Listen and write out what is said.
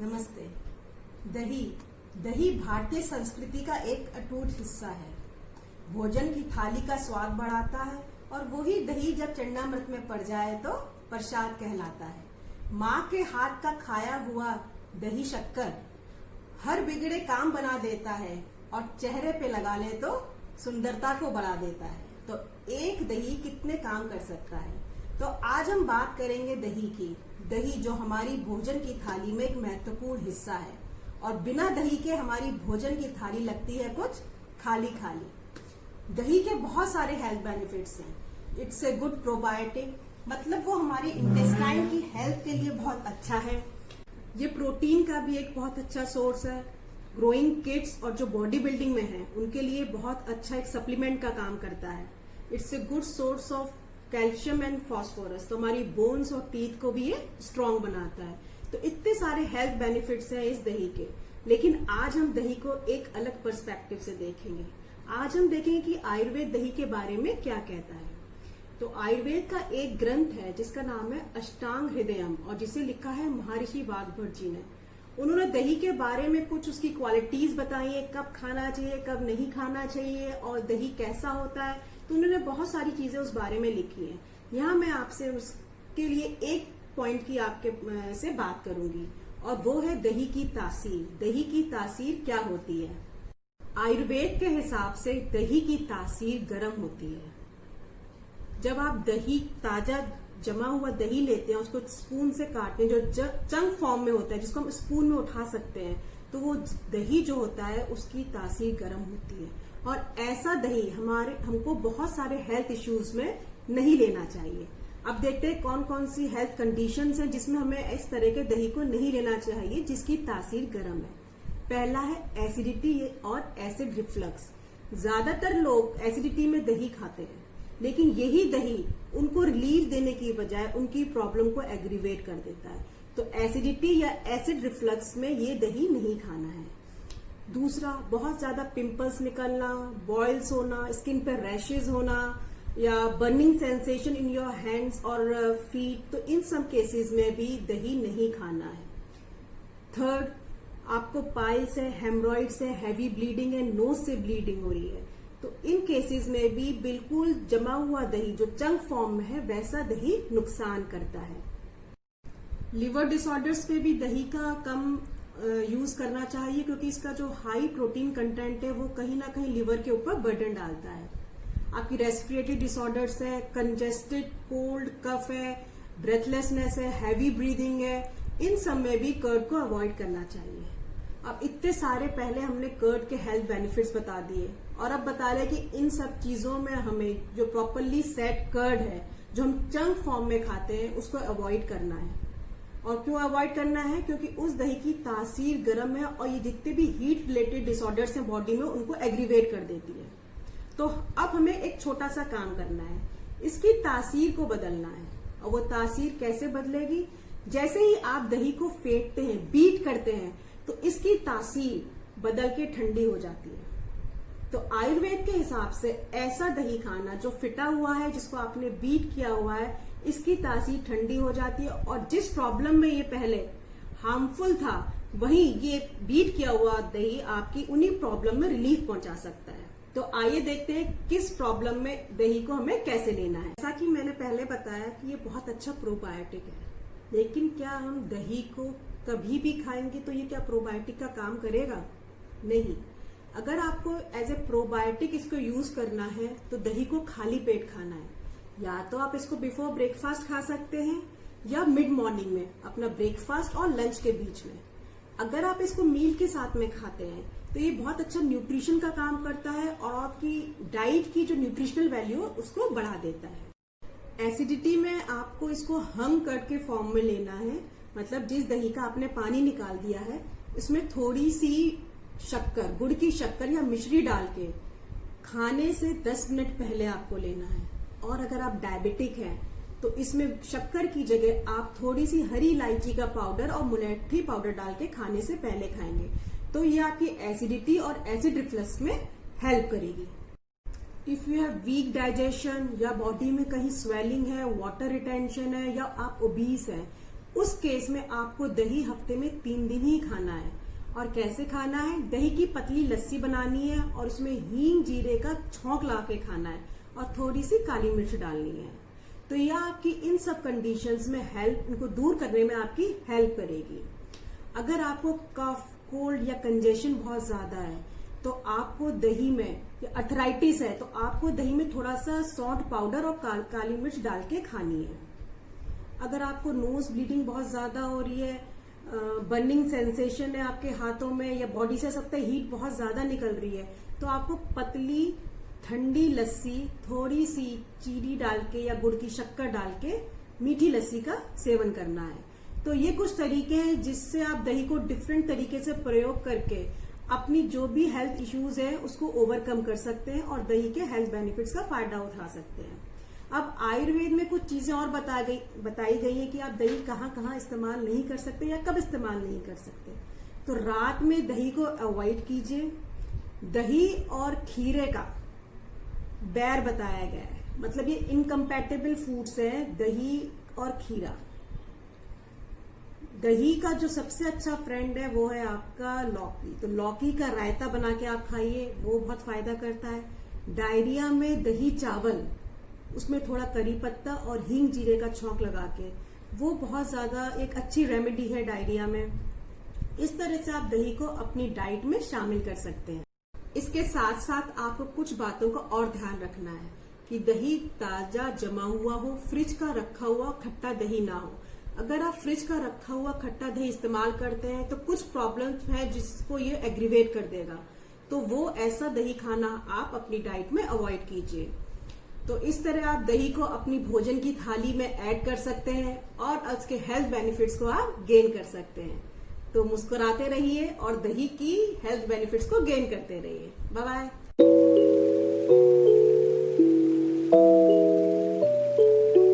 नमस्ते। दही दही भारतीय संस्कृति का एक अटूट हिस्सा है। भोजन की थाली का स्वाद बढ़ाता है और वही दही जब चंडामृत में पड़ जाए तो प्रसाद कहलाता है। माँ के हाथ का खाया हुआ दही शक्कर हर बिगड़े काम बना देता है और चेहरे पे लगा ले तो सुंदरता को बढ़ा देता है। तो एक दही कितने काम कर सकता है। तो आज हम बात करेंगे दही की। दही जो हमारी भोजन की थाली में एक महत्वपूर्ण हिस्सा है और बिना दही के हमारी भोजन की थाली लगती है कुछ खाली खाली। दही के बहुत सारे हेल्थ बेनिफिट्स हैं। इट्स ए गुड प्रोबायोटिक, मतलब वो हमारी इंटेस्टाइन की हेल्थ के लिए बहुत अच्छा है। ये प्रोटीन का भी एक बहुत अच्छा सोर्स है। ग्रोइंग किड्स और जो बॉडी बिल्डिंग में है उनके लिए बहुत अच्छा एक सप्लीमेंट का काम करता है। It's a good source of calcium and phosphorus, तो हमारी बोन्स और टीथ को भी ये स्ट्रांग बनाता है। तो इतने सारे हेल्थ बेनिफिट्स हैं इस दही के। लेकिन आज हम दही को एक अलग पर्सपेक्टिव से देखेंगे। आज हम देखेंगे कि आयुर्वेद दही के बारे में क्या कहता है। तो आयुर्वेद का एक ग्रंथ है जिसका नाम है अष्टांग हृदयम और जिसे लिखा है महर्षि वाग्भट जी ने। उन्होंने दही के बारे में कुछ उसकी क्वालिटीज बताई है, कब खाना चाहिए कब नहीं खाना चाहिए और दही कैसा होता है। तो उन्होंने बहुत सारी चीजें उस बारे में लिखी हैं। यहाँ मैं आपसे उसके लिए एक पॉइंट की आपके से बात करूंगी और वो है दही की तासीर। दही की तासीर क्या होती है। आयुर्वेद के हिसाब से दही की तासीर गर्म होती है। जब आप दही ताजा जमा हुआ दही लेते हैं, उसको स्पून से काटते हैं, जो चंक फॉर्म में होता है जिसको हम स्पून में उठा सकते हैं, तो वो दही जो होता है उसकी तासीर गर्म होती है। और ऐसा दही हमको बहुत सारे हेल्थ इश्यूज में नहीं लेना चाहिए। अब देखते हैं कौन कौन सी हेल्थ कंडीशंस हैं जिसमें हमें इस तरह के दही को नहीं लेना चाहिए जिसकी तासीर गर्म है। पहला है एसिडिटी और एसिड रिफ्लक्स। ज्यादातर लोग एसिडिटी में दही खाते हैं, लेकिन यही दही उनको रिलीफ देने की बजाय उनकी प्रॉब्लम को एग्रीवेट कर देता है। तो एसिडिटी या एसिड रिफ्लक्स में ये दही नहीं खाना है। दूसरा, बहुत ज्यादा पिंपल्स निकलना, बॉयल्स होना, स्किन पर रैशेज होना या burning sensation in your hands और फीट, तो इन सब केसेस में भी दही नहीं खाना है। थर्ड, आपको पाइल्स है, हेमरॉइड्स है, हैवी ब्लीडिंग है, नोज से ब्लीडिंग हो रही है, तो इन केसेस में भी बिल्कुल जमा हुआ दही जो चंक फॉर्म में है वैसा दही नुकसान करता है। लिवर डिसऑर्डर्स पे भी दही का कम यूज करना चाहिए क्योंकि इसका जो हाई प्रोटीन कंटेंट है वो कहीं ना कहीं लिवर के ऊपर बर्डन डालता है। आपकी रेस्पिरेटरी डिसऑर्डर्स है, कंजेस्टेड कोल्ड कफ है, ब्रेथलेसनेस है, हैवी ब्रीदिंग है, इन सब में भी कर्ड को अवॉइड करना चाहिए। अब इतने सारे पहले हमने कर्ड के हेल्थ बेनिफिट्स बता दिए और अब बता रहे कि इन सब चीजों में हमें जो प्रॉपरली सेट कर्ड है जो हम चंक फॉर्म में खाते हैं उसको अवॉइड करना है। और क्यों अवॉइड करना है? क्योंकि उस दही की तासीर गर्म है और ये जितने भी हीट रिलेटेड डिसऑर्डर्स हैं बॉडी में उनको एग्रीवेट कर देती है। तो अब हमें एक छोटा सा काम करना है, इसकी तासीर को बदलना है। और वो तासीर कैसे बदलेगी? जैसे ही आप दही को फेंटते हैं, बीट करते हैं, तो इसकी तासीर बदल के ठंडी हो जाती है। तो आयुर्वेद के हिसाब से ऐसा दही खाना जो फिटा हुआ है, जिसको आपने बीट किया हुआ है, इसकी तासीर ठंडी हो जाती है और जिस प्रॉब्लम में ये पहले हार्मफुल था वहीं ये बीट किया हुआ दही आपकी उन्हीं प्रॉब्लम में रिलीफ पहुंचा सकता है। तो आइए देखते हैं किस प्रॉब्लम में दही को हमें कैसे लेना है। जैसा कि मैंने पहले बताया कि ये बहुत अच्छा प्रोबायोटिक है, लेकिन क्या हम दही को कभी भी खाएंगे तो ये क्या प्रोबायोटिक का काम करेगा? नहीं। अगर आपको एज ए प्रोबायोटिक इसको यूज करना है तो दही को खाली पेट खाना है। या तो आप इसको बिफोर ब्रेकफास्ट खा सकते हैं या मिड मॉर्निंग में अपना ब्रेकफास्ट और लंच के बीच में। अगर आप इसको मील के साथ में खाते हैं तो ये बहुत अच्छा न्यूट्रिशन का काम करता है और आपकी डाइट की जो न्यूट्रिशनल वैल्यू है उसको बढ़ा देता है। एसिडिटी में आपको इसको हंग कर्ड के फॉर्म में लेना है, मतलब जिस दही का आपने पानी निकाल दिया है इसमें थोड़ी सी शक्कर, गुड़ की शक्कर या मिश्री डाल के खाने से 10 मिनट पहले आपको लेना है। और अगर आप डायबिटिक हैं तो इसमें शक्कर की जगह आप थोड़ी सी हरी इलायची का पाउडर और मुलेठी पाउडर डाल के खाने से पहले खाएंगे, तो ये आपकी एसिडिटी और एसिड रिफ्लक्स में हेल्प करेगी। If you have weak digestion या बॉडी में कहीं स्वेलिंग है, वाटर रिटेंशन है या आप ओबीस हैं, उस केस में आपको दही हफ्ते में 3 दिन ही खाना है। और कैसे खाना है? दही की पतली लस्सी बनानी है और उसमें हींग जीरे का छौंक ला के खाना है और थोड़ी सी काली मिर्च डालनी है। तो यह आपकी इन सब कंडीशंस में हेल्प, इनको दूर करने में आपकी हेल्प करेगी। अगर आपको कफ, कोल्ड या कंजेशन बहुत ज्यादा है तो आपको दही में, या अर्थराइटिस है तो आपको दही में थोड़ा सा सौंठ पाउडर और काली मिर्च डाल के खानी है। अगर आपको नोज ब्लीडिंग बहुत ज्यादा हो रही है, बर्निंग सेंसेशन है आपके हाथों में या बॉडी से सकता है हीट बहुत ज्यादा निकल रही है, तो आपको पतली ठंडी लस्सी थोड़ी सी चीनी डाल के या गुड़ की शक्कर डाल के मीठी लस्सी का सेवन करना है। तो ये कुछ तरीके हैं जिससे आप दही को डिफरेंट तरीके से प्रयोग करके अपनी जो भी हेल्थ इश्यूज है उसको ओवरकम कर सकते हैं और दही के हेल्थ बेनिफिट्स का फायदा उठा सकते हैं। अब आयुर्वेद में कुछ चीजें और बताई गई है कि आप दही कहाँ कहाँ इस्तेमाल नहीं कर सकते या कब इस्तेमाल नहीं कर सकते। तो रात में दही को अवॉइड कीजिए। दही और खीरे का बैर बताया गया है, मतलब ये इनकम्पैटिबल फूड्स हैं, दही और खीरा। दही का जो सबसे अच्छा फ्रेंड है वो है आपका लौकी। तो लौकी का रायता बना के आप खाइए, वो बहुत फायदा करता है। डायरिया में दही चावल, उसमें थोड़ा करी पत्ता और हींग जीरे का छौंक लगा के, वो बहुत ज्यादा एक अच्छी रेमेडी है डायरिया में। इस तरह से आप दही को अपनी डाइट में शामिल कर सकते हैं। इसके साथ साथ आपको कुछ बातों का और ध्यान रखना है कि दही ताजा जमा हुआ हो, फ्रिज का रखा हुआ खट्टा दही ना हो। अगर आप फ्रिज का रखा हुआ खट्टा दही इस्तेमाल करते हैं तो कुछ प्रॉब्लम्स है जिसको ये एग्रीवेट कर देगा, तो वो ऐसा दही खाना आप अपनी डाइट में अवॉइड कीजिए। तो इस तरह आप दही को अपनी भोजन की थाली में ऐड कर सकते हैं और उसके हेल्थ बेनिफिट्स को आप गेन कर सकते हैं। तो मुस्कुराते रहिए और दही की हेल्थ बेनिफिट्स को गेन करते रहिए। Bye bye.